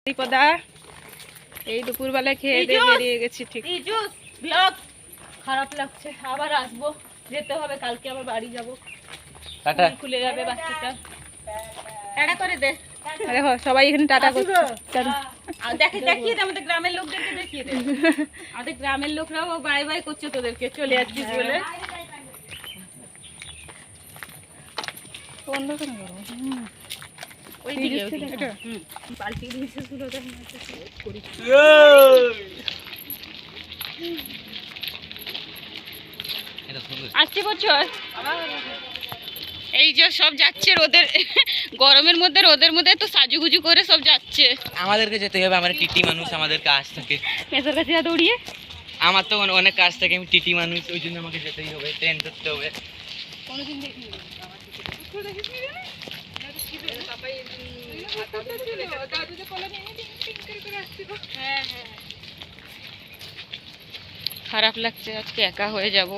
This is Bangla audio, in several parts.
বিপদা এই দুপুরবেলায় খেয়ে দিয়ে বেরিয়ে গেছি। ঠিক ব্লগ খারাপ লাগছে, আবার আসবো, যেতে হবে কালকে, আবার বাড়ি যাবো। টাটা খুলে যাবে বাচ্চাটা। টাটা করে দে। দেখো সবাই এখানে টাটা করছে। দেখিয়ে দে আমাদের গ্রামের লোকদেরকে, দেখিয়ে দে। আমাদের গ্রামের লোকরাও বাই বাই করছে তোদেরকে, চলে যাচ্ছিস বলে। আসছে বছর এই যে সব যাচ্ছে রোদের, গরমের মধ্যে রোদের মধ্যে তো সাজুগুজু করে সব যাচ্ছে। আমাদেরকে যেতে হবে, আমরা টিটি মানুষ, আমাদের কাজ থাকে। মেসের কাছে যা দৌড়িয়ে, আমার তো অনেক কাজ থাকে, আমি টিটি মানুষ, ওই জন্য আমাকে যেতেই হবে, ট্রেন ধরতে হবে। কোনোদিন দেখিনি খারাপ লাগছে, আজকে একা হয়ে যাব,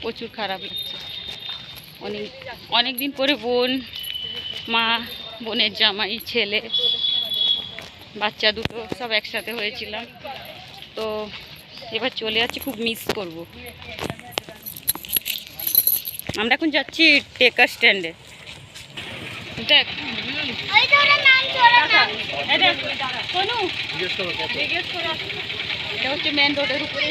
প্রচুর খারাপ লাগছে। অনেক দিন পরে বোন, মা, বোনের জামাই, ছেলে, বাচ্চা দুটো সব একসাথে হয়েছিলাম, তো এবার চলে যাচ্ছি, খুব মিস করব। আমরা এখন যাচ্ছি টেকার স্ট্যান্ডে। দেখ এটা হচ্ছে মেন রোডের উপরে।